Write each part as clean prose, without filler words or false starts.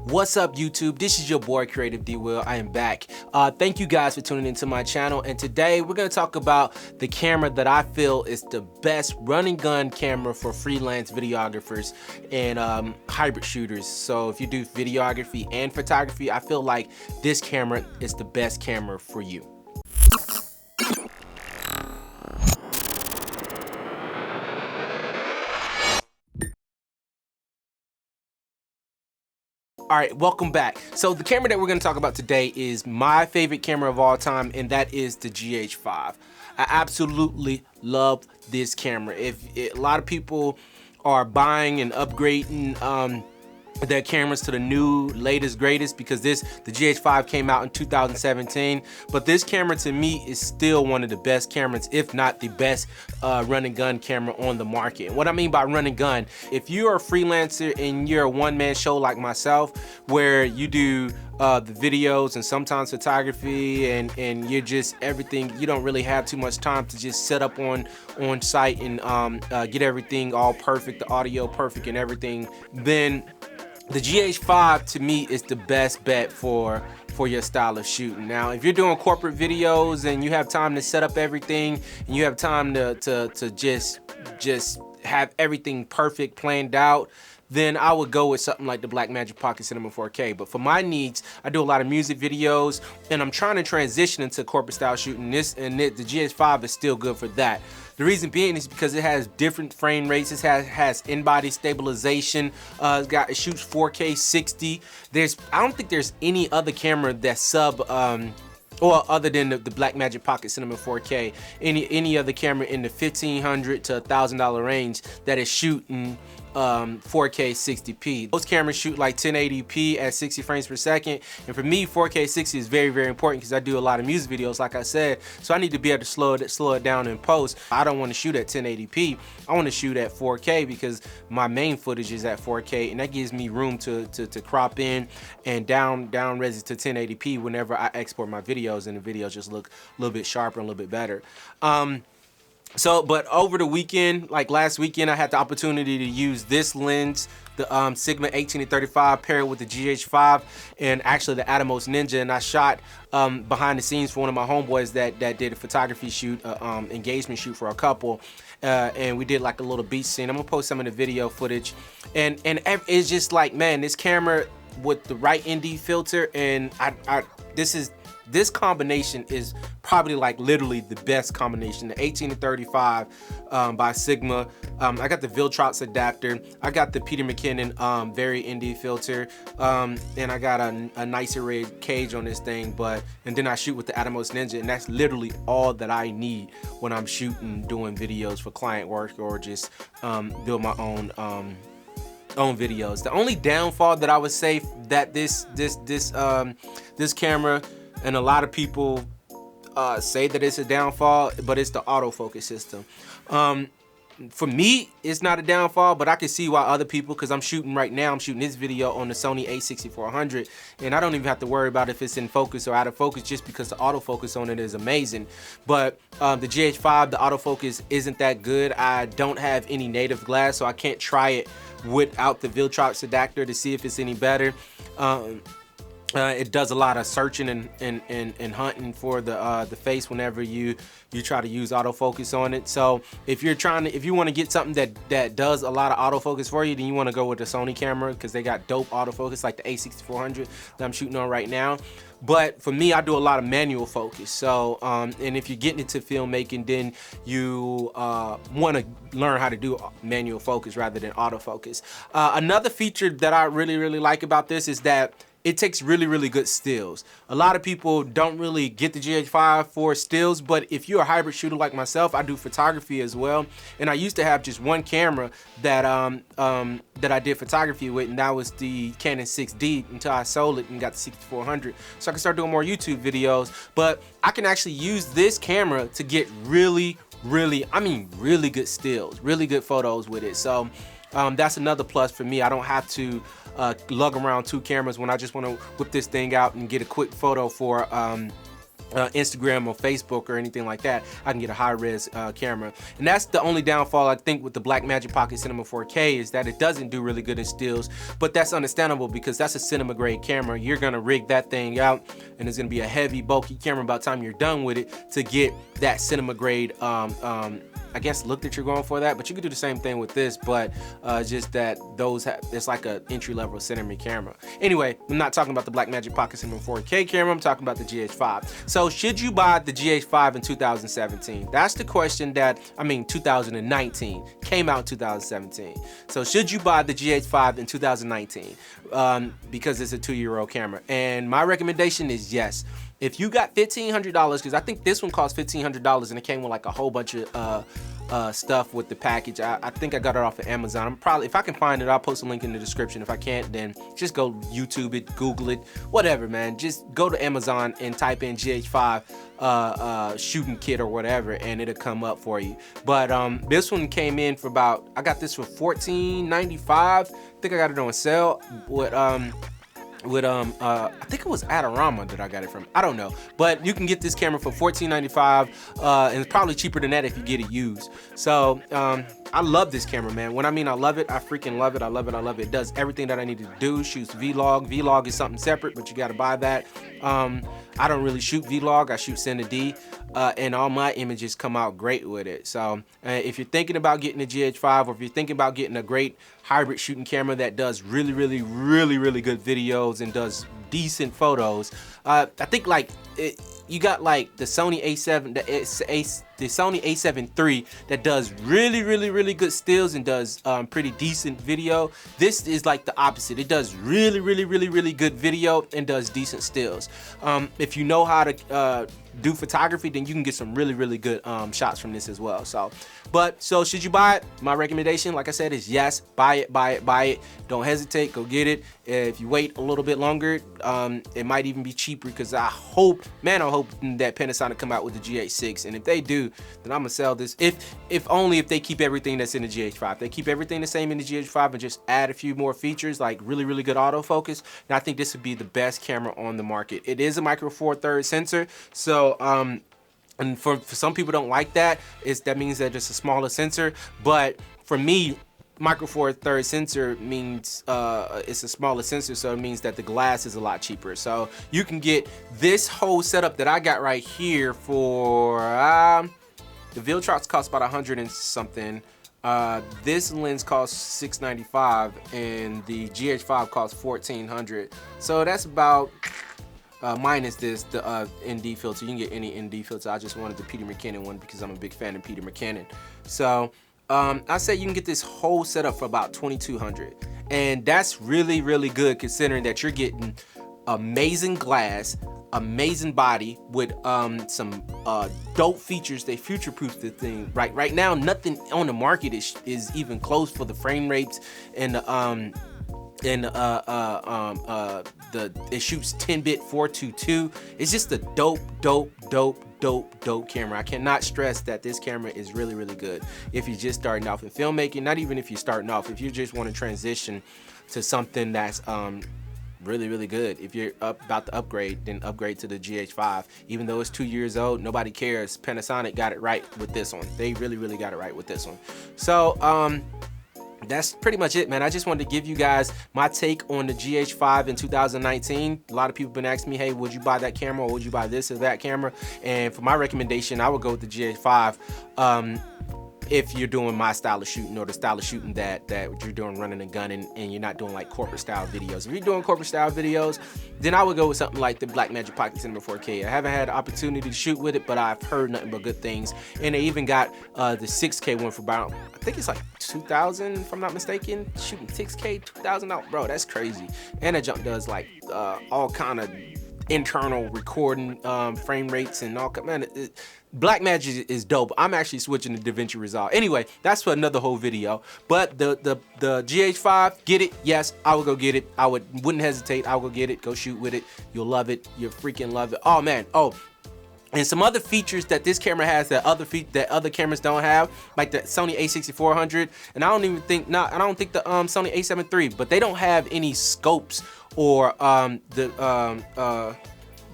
What's up, YouTube? This is your boy Creative D Will. I am back. Thank you guys for tuning into my channel, and today we're going to talk about the camera that I feel is the best running gun camera for freelance videographers and hybrid shooters. So if you do videography and photography, I feel like this camera is the best camera for you. All right, welcome back. So the camera that we're going to talk about today is my favorite camera of all time, and that is the GH5. I absolutely love this camera. A lot of people are buying and upgrading their cameras to the new latest greatest because the GH5 came out in 2017, but this camera to me is still one of the best cameras, if not the best running gun camera on the market. What I mean by running gun, if you're a freelancer and you're a one-man show like myself, where you do the videos and sometimes photography and you're just everything, you don't really have too much time to just set up on site and get everything all perfect, the audio perfect and everything, then the GH5 to me is the best bet for your style of shooting. Now, if you're doing corporate videos and you have time to set up everything and you have time to just have everything perfect planned out, then I would go with something like the Blackmagic Pocket Cinema 4K. But for my needs, I do a lot of music videos and I'm trying to transition into corporate style shooting. The GH5 is still good for that. The reason being is because it has different frame rates. It has in-body stabilization. It shoots 4K 60. I don't think there's any other camera that's or other than the Blackmagic Pocket Cinema 4K, any other camera in the $1,500 to $1,000 range that is shooting 4K 60p. Most cameras shoot like 1080p at 60 frames per second, and for me 4K 60 is very, very important because I do a lot of music videos, like I said, so I need to be able to slow it down in post. I don't want to shoot at 1080p. I want to shoot at 4K because my main footage is at 4K, and that gives me room to crop in and down res it to 1080p whenever I export my videos, and the videos just look a little bit sharper and a little bit better. But over the weekend, like last weekend, I had the opportunity to use this lens, the Sigma 18-35 paired with the GH5 and actually the Atomos Ninja, and I shot behind the scenes for one of my homeboys that did a photography shoot, engagement shoot for a couple, and we did like a little beach scene. I'm gonna post some of the video footage, and it's just like, man, this camera with the right ND filter, and this combination is probably like literally the best combination. The 18-35 by Sigma. I got the Viltrox adapter. I got the Peter McKinnon very indie filter, and I got a nicer red cage on this thing. And then I shoot with the Atomos Ninja, and that's literally all that I need when I'm shooting, doing videos for client work or just build my own videos. The only downfall that I would say that this camera, and a lot of people say that it's a downfall, but it's the autofocus system. For me, it's not a downfall, but I can see why other people, because I'm shooting this video on the Sony a6400, and I don't even have to worry about if it's in focus or out of focus just because the autofocus on it is amazing. But the GH5, the autofocus isn't that good. I don't have any native glass, so I can't try it without the Viltrox adapter to see if it's any better. It does a lot of searching and hunting for the face whenever you try to use autofocus on it. So if you want to get something that does a lot of autofocus for you, then you want to go with the Sony camera because they got dope autofocus like the a6400 that I'm shooting on right now. But for me, I do a lot of manual focus. So and if you're getting into filmmaking, then you want to learn how to do manual focus rather than autofocus. Another feature that I really like about this is that it takes really good stills. A lot of people don't really get the GH5 for stills, but if you're a hybrid shooter like myself, I do photography as well. And I used to have just one camera that I did photography with, and that was the Canon 6D until I sold it and got the 6400. So I can start doing more YouTube videos. But I can actually use this camera to get really good stills, really good photos with it. So that's another plus for me. I don't have to lug around two cameras when I just want to whip this thing out and get a quick photo for Instagram or Facebook or anything like that, I can get a high-res camera. And that's the only downfall I think with the Blackmagic Pocket Cinema 4K, is that it doesn't do really good in stills, but that's understandable because that's a cinema grade camera. You're gonna rig that thing out and it's gonna be a heavy, bulky camera by the time you're done with it to get that cinema grade I guess look that you're going for that. But you could do the same thing with this, but just that those it's like a entry-level cinema camera. Anyway, I'm not talking about the Blackmagic Pocket Cinema 4K camera, I'm talking about the GH5. So should you buy the GH5 in 2017? That's the question that, 2019, came out in 2017. So should you buy the GH5 in 2019? Because it's a 2-year-old camera. And my recommendation is yes. If you got $1,500, because I think this one cost $1,500 and it came with like a whole bunch of stuff with the package. I think I got it off of Amazon. I'm probably, if I can find it, I'll post a link in the description. If I can't, then just go YouTube it, Google it, whatever, man. Just go to Amazon and type in GH5 shooting kit or whatever, and it'll come up for you. But this one came in for about, I got this for $14.95. I think I got it on sale with I think it was Adorama that I got it from. I don't know, but you can get this camera for $14.95, and it's probably cheaper than that if you get it used. So I love this camera, man. When I mean I love it, I freaking love it. I love it. I love it. It does everything that I needed to do. Shoots vlog. Vlog is something separate, but you got to buy that. I don't really shoot vlog. I shoot Cine D, and all my images come out great with it. So if you're thinking about getting a GH5, or if you're thinking about getting a great hybrid shooting camera that does really good videos and does decent photos, I think like you got like the Sony A7, the Sony A7 III that does really good stills and does pretty decent video. This is like the opposite. It does really good video and does decent stills. If you know how to do photography, then you can get some really good shots from this as well. So should you buy it? My recommendation, like I said, is yes. Buy it. Don't hesitate. Go get it. If you wait a little bit longer, it might even be cheaper, because I hope that Panasonic come out with the GH6, and if they do, then I'm gonna sell this. If only if they keep everything that's in the GH5. They keep everything the same in the GH5 and just add a few more features like really good autofocus, and I think this would be the best camera on the market. It is a micro four thirds sensor, so and for some people don't like that. That means that it's a smaller sensor, but for me, micro four thirds sensor means it's a smaller sensor, so it means that the glass is a lot cheaper. So you can get this whole setup that I got right here for the Viltrox costs about 100 and something. This lens costs $695, and the GH5 costs $1,400. So that's about minus this, the ND filter. You can get any ND filter. I just wanted the Peter McKinnon one because I'm a big fan of Peter McKinnon. So I say you can get this whole setup for about $2,200, and that's really good considering that you're getting amazing glass, amazing body with some dope features. They future-proof the thing. Right now, nothing on the market is even close for the frame rates and it shoots 10-bit 422. It's just a dope camera. I cannot stress that this camera is really good if you're just starting off in filmmaking. Not even if you're starting off, if you just want to transition to something that's really good. If you're about to upgrade, then upgrade to the GH5. Even though it's 2 years old, nobody cares. Panasonic got it right with this one. They really got it right with this one. So that's pretty much it, man. I just wanted to give you guys my take on the GH5 in 2019. A lot of people have been asking me, hey, would you buy that camera, or would you buy this or that camera? And for my recommendation, I would go with the GH5 if you're doing my style of shooting, or the style of shooting that you're doing, running and gunning, and you're not doing like corporate style videos. If you're doing corporate style videos, then I would go with something like the Blackmagic Pocket Cinema 4K. I haven't had the opportunity to shoot with it, but I've heard nothing but good things. And they even got the 6K one for about, I think it's like 2,000 if I'm not mistaken. Shooting 6K, 2,000 out, bro, that's crazy. And that junk does like all kind of internal recording frame rates and all. Man, Blackmagic is dope. I'm actually switching to DaVinci Resolve. Anyway, that's for another whole video. But the GH5, get it? Yes, I would go get it. I wouldn't hesitate. I would go get it. Go shoot with it. You'll love it. You'll freaking love it. Oh man. Oh. And some other features that this camera has that other cameras don't have, like the Sony A6400, and I don't think the Sony A7 III, but they don't have any scopes or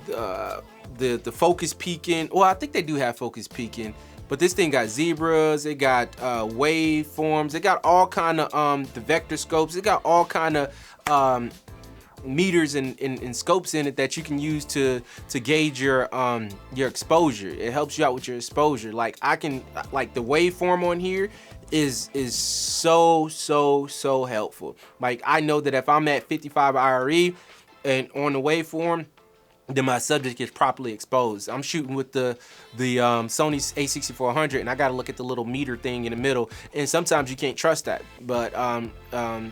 the focus peaking. Well, I think they do have focus peaking, but this thing got zebras, it got waveforms, it got all kind of the vector scopes, it got all kind of meters and scopes in it that you can use to gauge your exposure. It helps you out with your exposure. Like I can, like the waveform on here is so helpful. Like I know that if I'm at 55 IRE and on the waveform, then my subject gets properly exposed. I'm shooting with the Sony a6400, and I got to look at the little meter thing in the middle, and sometimes you can't trust that. But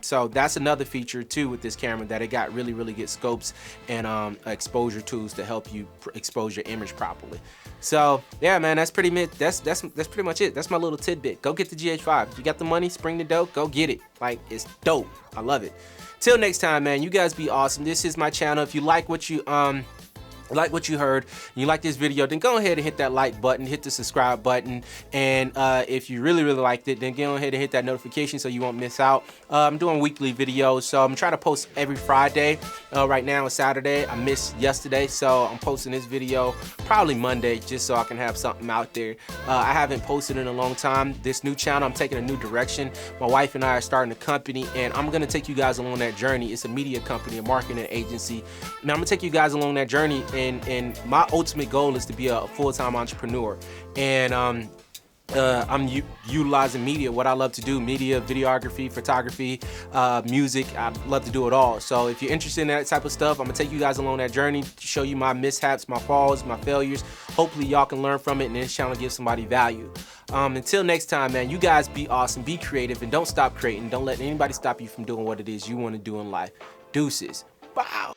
so that's another feature too with this camera, that it got really good scopes and exposure tools to help you expose your image properly. So yeah, man, that's pretty much it. That's my little tidbit. Go get the GH5. If you got the money, spring the dough, go get it. Like, it's dope. I love it. Till next time, man, you guys be awesome. This is my channel. If you like what you heard, and you like this video, then go ahead and hit that like button, hit the subscribe button, and if you really liked it, then go ahead and hit that notification so you won't miss out. I'm doing weekly videos, so I'm trying to post every Friday. Right now it's Saturday. I missed yesterday, so I'm posting this video probably Monday, just so I can have something out there. I haven't posted in a long time. This new channel, I'm taking a new direction. My wife and I are starting a company, and I'm gonna take you guys along that journey. It's a media company, a marketing agency. Now I'm gonna take you guys along that journey, and my ultimate goal is to be a full-time entrepreneur. And I'm utilizing media, what I love to do: media, videography, photography, music. I love to do it all. So if you're interested in that type of stuff, I'm gonna take you guys along that journey, show you my mishaps, my falls, my failures. Hopefully y'all can learn from it, and this channel gives somebody value. Until next time, man, you guys be awesome, be creative, and don't stop creating. Don't let anybody stop you from doing what it is you want to do in life. Deuces. Wow.